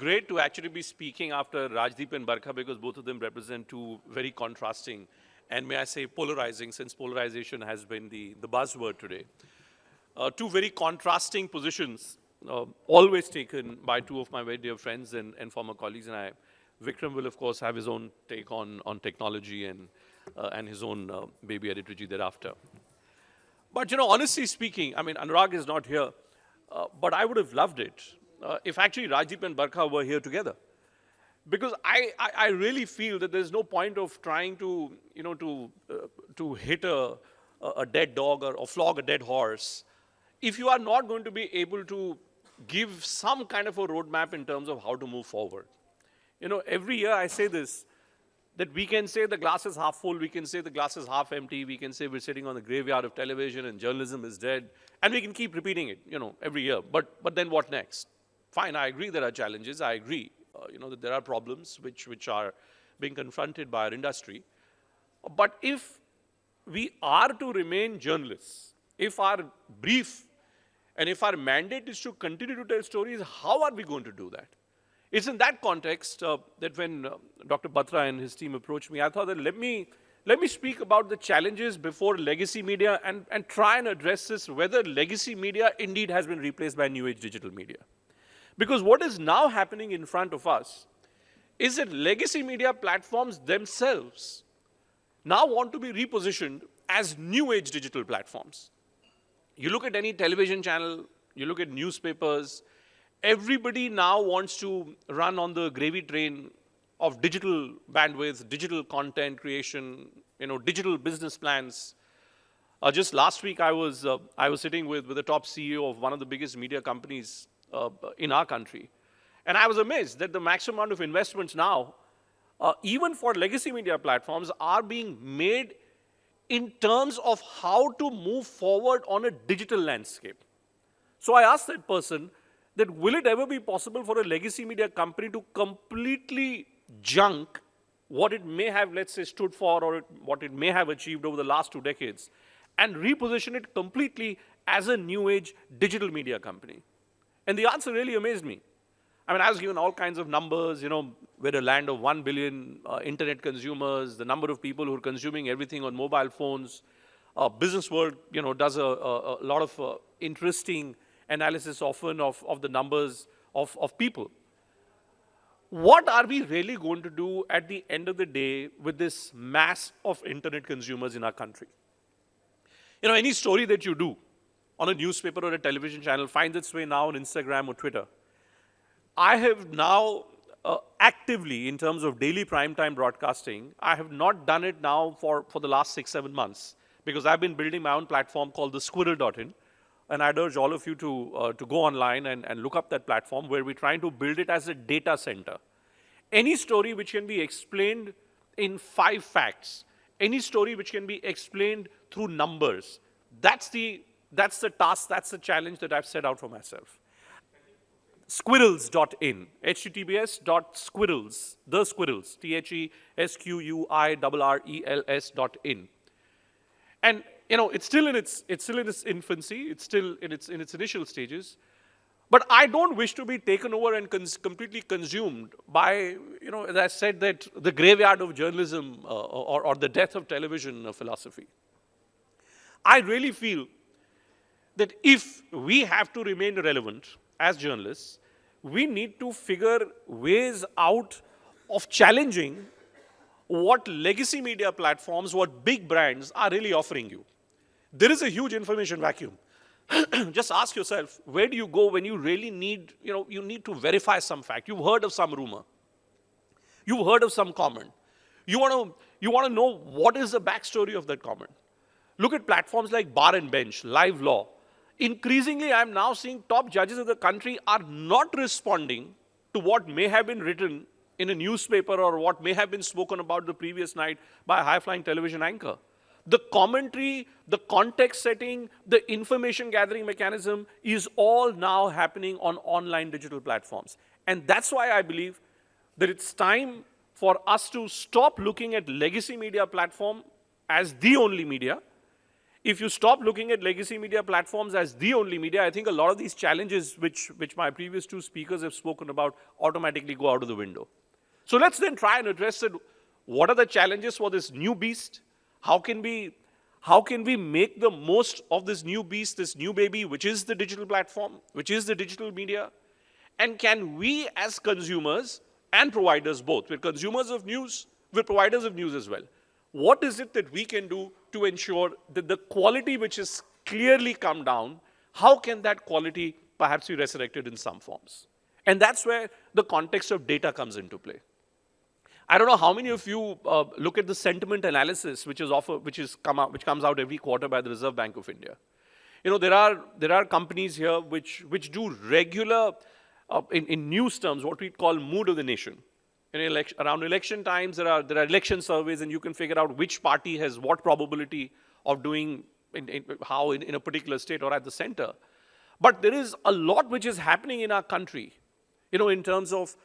great to actually be speaking after Rajdeep and Barkha because both of them represent two very contrasting and, may I say, polarizing, since polarization has been the buzzword today. Two very contrasting positions, always taken by two of my very dear friends and former colleagues. And Vikram will, of course, have his own take on technology and his own baby editorial thereafter. But, honestly speaking, I mean, Anurag is not here, but I would have loved it if actually Rajdeep and Barkha were here together. Because I really feel that there's no point of trying to, to hit a dead dog or flog a dead horse if you are not going to be able to give some kind of a roadmap in terms of how to move forward. Every year I say this, that we can say the glass is half full, we can say the glass is half empty, we can say we're sitting on the graveyard of television and journalism is dead, and we can keep repeating it, every year. But then what next? Fine, I agree there are challenges, I agree, that there are problems which are being confronted by our industry. But if we are to remain journalists, if our brief and if our mandate is to continue to tell stories, how are we going to do that? It's in that context that when Dr. Batra and his team approached me, I thought that let me speak about the challenges before legacy media and try and address this, whether legacy media indeed has been replaced by new age digital media. Because what is now happening in front of us is that legacy media platforms themselves now want to be repositioned as new age digital platforms. You look at any television channel, you look at newspapers, everybody now wants to run on the gravy train of digital bandwidth, digital content creation, digital business plans. Just last week, I was sitting with the top CEO of one of the biggest media companies in our country. And I was amazed that the maximum amount of investments now, even for legacy media platforms, are being made in terms of how to move forward on a digital landscape. So I asked that person that will it ever be possible for a legacy media company to completely junk what it may have, let's say, stood for or what it may have achieved over the last 2 decades and reposition it completely as a new age digital media company? And the answer really amazed me. I mean, I was given all kinds of numbers, we're a land of 1 billion internet consumers, the number of people who are consuming everything on mobile phones. Business World, does a lot of interesting analysis often of the numbers of people. What are we really going to do at the end of the day with this mass of internet consumers in our country? Any story that you do on a newspaper or a television channel finds its way now on Instagram or Twitter. I have now actively, in terms of daily primetime broadcasting, I have not done it now for the last 6-7 months because I've been building my own platform called the squirrel.in. And I'd urge all of you to go online and look up that platform where we're trying to build it as a data center. Any story which can be explained in 5 facts, any story which can be explained through numbers, that's the task, that's the challenge that I've set out for myself. Squirrels.in, https://squirrels, the squirrels, THESQUIRRELS.in. And it's still in its infancy, it's still in its initial stages. But I don't wish to be taken over and completely consumed by, as I said, that the graveyard of journalism or the death of television philosophy. I really feel that if we have to remain relevant as journalists, we need to figure ways out of challenging what legacy media platforms, what big brands are really offering you. There is a huge information vacuum. Just ask yourself, where do you go when you really need, you need to verify some fact. You've heard of some rumor. You've heard of some comment. You want to know what is the backstory of that comment. Look at platforms like Bar and Bench, Live Law. Increasingly, I'm now seeing top judges of the country are not responding to what may have been written in a newspaper or what may have been spoken about the previous night by a high-flying television anchor. The commentary, the context setting, the information gathering mechanism is all now happening on online digital platforms. And that's why I believe that it's time for us to stop looking at legacy media platform as the only media If you stop looking at legacy media platforms as the only media, I think a lot of these challenges which my previous two speakers have spoken about automatically go out of the window. So let's then try and address it. What are the challenges for this new beast? How can we make the most of this new beast, this new baby, which is the digital platform, which is the digital media? And can we as consumers and providers both, we're consumers of news, we're providers of news as well, what is it that we can do to ensure that the quality which has clearly come down, how can that quality perhaps be resurrected in some forms? And that's where the context of data comes into play. I don't know how many of you look at the sentiment analysis which comes out every quarter by the Reserve Bank of India. You know, there are companies here which do regular, in news terms, what we call mood of the nation. Around election times, there are election surveys, and you can figure out which party has what probability of doing how in a particular state or at the center. But there is a lot which is happening in our country, you know, in terms of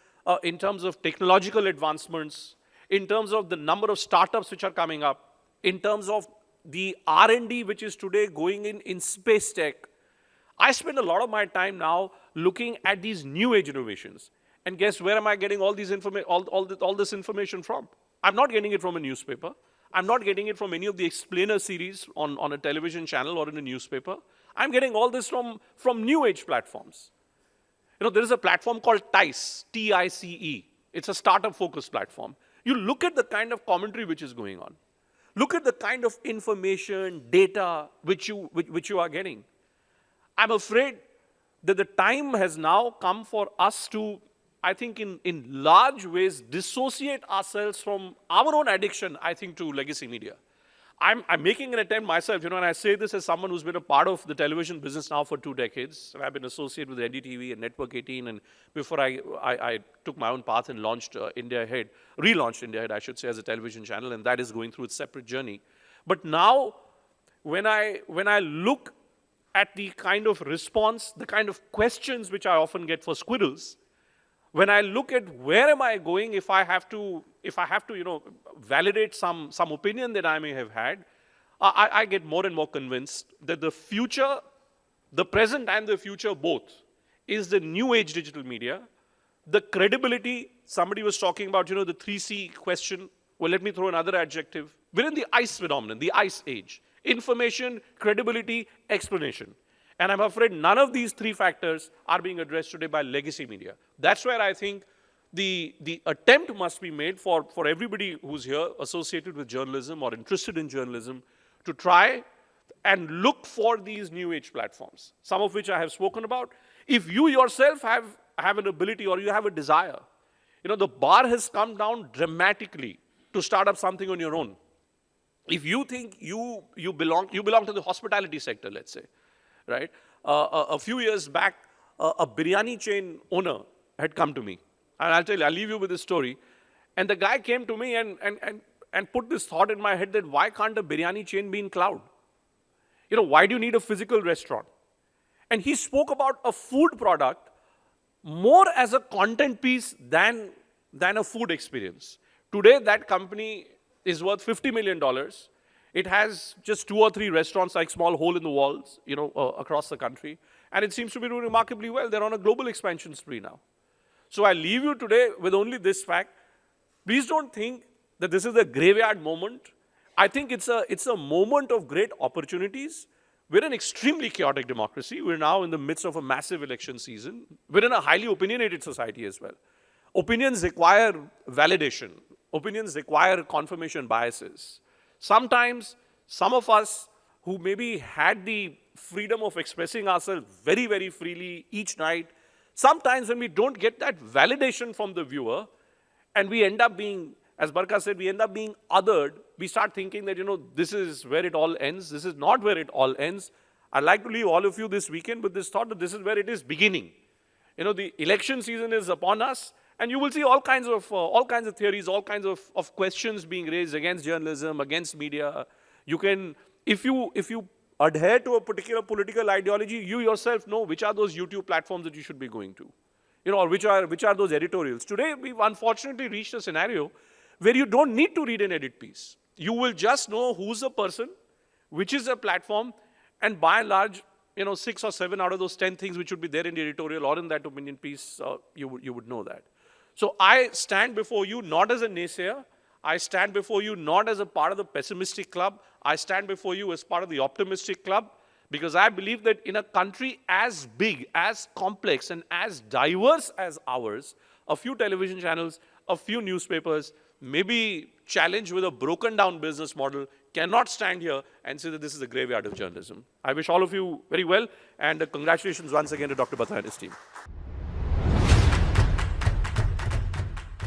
technological advancements, in terms of the number of startups which are coming up, in terms of the R&D which is today going in space tech. I spend a lot of my time now looking at these new age innovations. And guess where am I getting all this information from? I'm not getting it from a newspaper. I'm not getting it from any of the explainer series on a television channel or in a newspaper. I'm getting all this from new age platforms. You know, there is a platform called TICE, T-I-C-E. It's a startup-focused platform. You look at the kind of commentary which is going on. Look at the kind of information, data which you are getting. I'm afraid that the time has now come for us to, I think, in large ways, dissociate ourselves from our own addiction, I think, to legacy media. I'm making an attempt myself, you know, and I say this as someone who's been a part of the television business now for 2 decades. And I've been associated with NDTV and Network 18, and before I took my own path and launched India Ahead, relaunched India Ahead, I should say, as a television channel, and that is going through its separate journey. But now, when I look at the kind of response, the kind of questions which I often get for squirrels, when I look at where am I going if I have to, you know, validate some opinion that I may have had, I get more and more convinced that the future, the present and the future both, is the new age digital media. The credibility, somebody was talking about, you know, the 3C question. Well, let me throw another adjective. We're in the ICE phenomenon, the ICE age. Information, credibility, explanation. And I'm afraid none of these 3 factors are being addressed today by legacy media. That's where I think the attempt must be made for everybody who's here associated with journalism or interested in journalism to try and look for these new age platforms, some of which I have spoken about. If you yourself have an ability or you have a desire, you know, the bar has come down dramatically to start up something on your own. If you think you belong to the hospitality sector, let's say, right? A few years back, a biryani chain owner had come to me. And I'll tell you, I'll leave you with this story. And the guy came to me and put this thought in my head that why can't a biryani chain be in cloud? You know, why do you need a physical restaurant? And he spoke about a food product more as a content piece than a food experience. Today, that company is worth $50 million. It has just 2 or 3 restaurants, like small hole in the walls, you know, across the country. And it seems to be doing remarkably well. They're on a global expansion spree now. So I leave you today with only this fact. Please don't think that this is a graveyard moment. I think it's a moment of great opportunities. We're an extremely chaotic democracy. We're now in the midst of a massive election season. We're in a highly opinionated society as well. Opinions require validation. Opinions require confirmation biases. Sometimes, some of us who maybe had the freedom of expressing ourselves very, very freely each night, sometimes when we don't get that validation from the viewer, and we end up being, as Barkha said, we end up being othered, we start thinking that, you know, this is where it all ends. This is not where it all ends. I'd like to leave all of you this weekend with this thought that this is where it is beginning. You know, the election season is upon us. And you will see all kinds of theories, all kinds of questions being raised against journalism, against media. You can, if you adhere to a particular political ideology, you yourself know which are those YouTube platforms that you should be going to, you know, or which are those editorials. Today, we've unfortunately reached a scenario where you don't need to read an edit piece. You will just know who's the person, which is a platform, and by and large, 6 or 7 out of those 10 things which would be there in the editorial or in that opinion piece, you would know that. So I stand before you not as a naysayer. I stand before you not as a part of the pessimistic club. I stand before you as part of the optimistic club, because I believe that in a country as big, as complex, and as diverse as ours, a few television channels, a few newspapers, maybe challenged with a broken down business model, cannot stand here and say that this is the graveyard of journalism. I wish all of you very well, and congratulations once again to Dr. Bhatha and his team.